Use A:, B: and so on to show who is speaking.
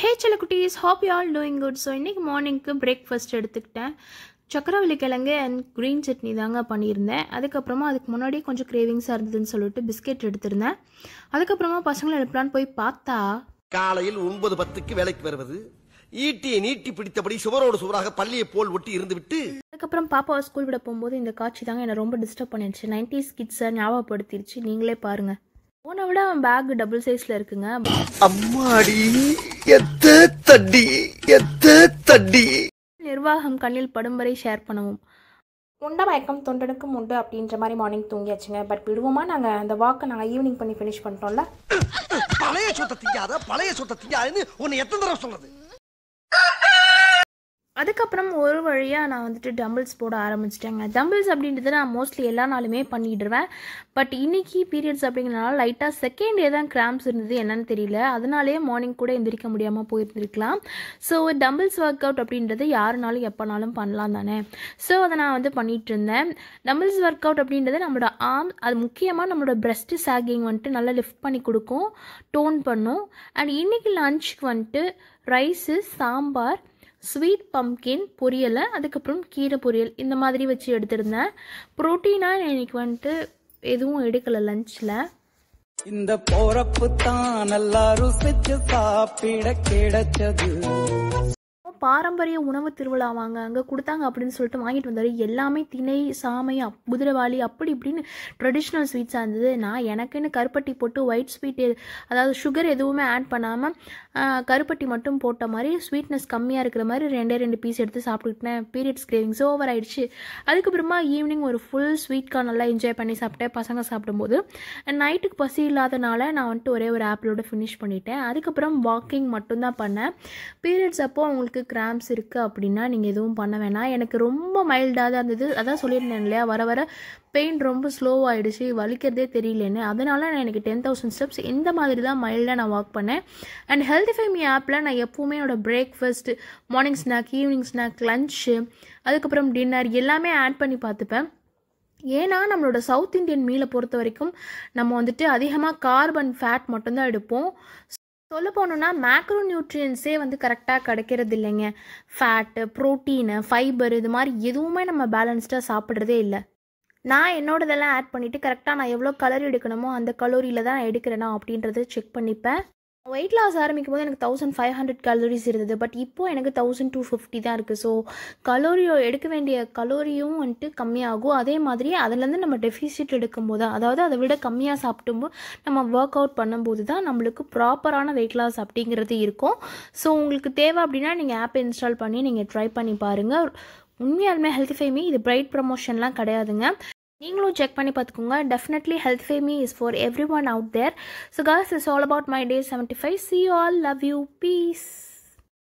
A: Hey Chalakutties, hope you all doing good. So இன்னைக்கு மார்னிங்க்கு breakfast எடுத்துக்கிட்டேன். சக்கரவள்ளி கிழங்கு அண்ட் க்ரீன் சட்னி தாங்க பண்ணியிருந்தேன். அதுக்கப்புறமா அதுக்கு முன்னாடி கொஞ்சம் கிரேவிங்ஸாக இருந்ததுன்னு சொல்லிட்டு பிஸ்கெட் எடுத்திருந்தேன். அதுக்கப்புறமா பசங்களை எழுப்பலான்னு போய் பார்த்தா
B: காலையில் 9:10க்கு வேலைக்கு வருவது, ஈட்டியை நீட்டி பிடித்தபடி சுவரோடு சுவராக பள்ளியை போல் ஒட்டி இருந்துவிட்டு
A: அதுக்கப்புறம் பாப்பாவை ஸ்கூல் விட போகும்போது இந்த காட்சி தாங்க என்னை ரொம்ப டிஸ்டர்ப் பண்ணிடுச்சு. 90s கிட்ஸை ஞாபகப்படுத்திடுச்சு. நீங்களே பாருங்க. போன விட அவன் பேக் டபுள் சைஸ்ல இருக்குங்க.
B: அம்மாடி எத்த தட்டி
A: நிர்வாகம் கண்ணில் படும் வரை ஷேர் பண்ணுவோம். உண்ட மயக்கம் தொண்டனுக்கும் உண்டு அப்படின்ற மாதிரி மார்னிங் தூங்கியாச்சுங்க. பட் விடுவோமா, நாங்கள் அந்த வாக்கை நாங்கள் ஈவினிங் பண்ணி ஃபினிஷ் பண்ணிட்டோம்ல.
B: பழைய சொத்தை திங்காதுன்னு உன்னை எத்தனை தடவை சொல்றது?
A: அதுக்கப்புறம் ஒரு வழியாக நான் வந்துட்டு டம்பிள்ஸ் போட ஆரம்பிச்சிட்டேங்க. டம்பிள்ஸ் அப்படின்றது நான் மோஸ்ட்லி எல்லா நாளுமே பண்ணிடுவேன். பட் இன்னைக்கு பீரியட்ஸ் அப்படிங்கிறனால லைட்டாக செகண்ட் டே தான் கிராம்ஸ் இருந்தது, என்னன்னு தெரியல. அதனாலேயே மார்னிங் கூட எந்திரிக்க முடியாமல் போயிருந்துருக்கலாம். ஸோ டம்பிள்ஸ் ஒர்க் அவுட் அப்படின்றது யாருனாலும் எப்போனாலும் பண்ணலாம் தானே. ஸோ அதை நான் வந்து பண்ணிகிட்டு இருந்தேன். டம்பிள்ஸ் ஒர்க் அவுட் அப்படின்றது நம்மளோட ஆர்ம், அது முக்கியமாக நம்மளோட பிரெஸ்ட் சாகிங் வந்துட்டு நல்லா லிஃப்ட் பண்ணி கொடுக்கும், டோன் பண்ணும். அண்ட் இன்னைக்கு லஞ்சுக்கு வந்துட்டு ரைஸு, சாம்பார், ஸ்வீட் பம்கின் பொரியலை, அதுக்கப்புறம் கீரை பொரியல் இந்த மாதிரி வச்சு எடுத்திருந்தேன். ப்ரோட்டீனாக இன்னைக்கு வந்துட்டு எதுவும் எடுக்கலை லஞ்சில்.
C: இந்த போறப்பு தான் நல்லா ருசிச்சு சாப்பிட கிடைச்சது.
A: பாரம்பரிய உணவு திருவிழா வாங்க அங்கே கொடுத்தாங்க அப்படின்னு சொல்லிட்டு வாங்கிட்டு வந்தார். எல்லாமே திணை, சாமை, குதிரைவாளி அப்படி இப்படின்னு ட்ரெடிஷ்னல் ஸ்வீட்ஸாக இருந்தது. நான் எனக்குன்னு கருப்பட்டி போட்டு ஒயிட் ஸ்வீட், அதாவது சுகர் எதுவுமே ஆட் பண்ணாமல் கருப்பட்டி மட்டும் போட்ட மாதிரி ஸ்வீட்னஸ் கம்மியாக இருக்கிற மாதிரி ரெண்டு பீஸ் எடுத்து சாப்பிட்டுக்கிட்டேன். பீரியட்ஸ் கிரேவிங்ஸ் ஓவர் ஆயிடுச்சு. அதுக்கப்புறமா ஈவினிங் ஒரு ஃபுல் ஸ்வீட் கார்ன் நல்லா என்ஜாய் பண்ணி சாப்பிட்டேன் பசங்க சாப்பிடும்போது. நைட்டுக்கு பசி இல்லாதனால நான் வந்துட்டு ஒரே ஒரு ஆப்பிளோட ஃபினிஷ் பண்ணிட்டேன். அதுக்கப்புறம் வாக்கிங் மட்டும்தான் பண்ணேன். பீரியட்ஸ் அப்போது அவங்களுக்கு கிராம்ஸ் இருக்குது அப்படின்னா நீங்கள் எதுவும் பண்ண வேணாம். எனக்கு ரொம்ப மைல்டாக தான் இருந்தது. அதான் சொல்லியிருந்தேன் இல்லையா, வர வர பெயின் ரொம்ப ஸ்லோவாகிடுச்சு, வலிக்கிறதே தெரியலன்னு. அதனால நான் எனக்கு 10,000 ஸ்டெப்ஸ் இந்த மாதிரி தான் மைல்டாக நான் வாக் பண்ணேன். அண்ட் ஹெல்திஃபை மீ ஆப்பில் நான் எப்போவுமே என்னோடய breakfast, morning snack, evening snack, lunch, அதுக்கப்புறம் டின்னர் எல்லாமே ஆட் பண்ணி பார்த்துப்பேன். ஏன்னா நம்மளோட சவுத் இண்டியன் மீலை பொறுத்த வரைக்கும் நம்ம வந்துட்டு அதிகமாக கார்பன், ஃபேட் மட்டும்தான் எடுப்போம். சொல்ல போனோன்னா மேக்ரோ நியூட்ரியன்ஸே வந்து கரெக்டாக கிடைக்கிறது இல்லைங்க. ஃபேட்டு, ப்ரோட்டீனு, ஃபைபர் இது மாதிரி எதுவுமே நம்ம பேலன்ஸ்டாக சாப்பிட்றதே இல்லை. நான் என்னோடதெல்லாம் ஆட் பண்ணிவிட்டு கரெக்டாக நான் எவ்வளோ கலரி எடுக்கணுமோ அந்த கலோரியில் தான் எடுக்கிறேனா அப்படின்றத செக் பண்ணிப்பேன். வெயிட் லாஸ் ஆரம்பிக்கும் போது எனக்கு 1500 கலோரிஸ் இருந்தது. பட் இப்போது எனக்கு 1250 தான் இருக்குது. ஸோ எடுக்க வேண்டிய கலோரியும் வந்துட்டு கம்மியாகும். அதே மாதிரி அதுலேருந்து நம்ம டெஃபிசிட் எடுக்கும்போது, அதாவது அதை விட கம்மியாக சாப்பிடும்போது நம்ம ஒர்க் அவுட் பண்ணும்போது தான் நம்மளுக்கு ப்ராப்பரான வெயிட் லாஸ் அப்படிங்கிறது இருக்கும். ஸோ உங்களுக்கு தேவை அப்படின்னா நீங்கள் ஆப்பை இன்ஸ்டால் பண்ணி நீங்கள் ட்ரை பண்ணி பாருங்கள். உண்மையாலுமே ஹெல்த்திஃபை மீ இது பிரைட் ப்ரமோஷன்லாம் கிடையாதுங்க. நீங்களும் செக் பண்ணி பார்த்துக்கோங்க. Definitely HealthifyMe is for everyone out there. So guys, it's all about my day 75. See you all. Love you. Peace.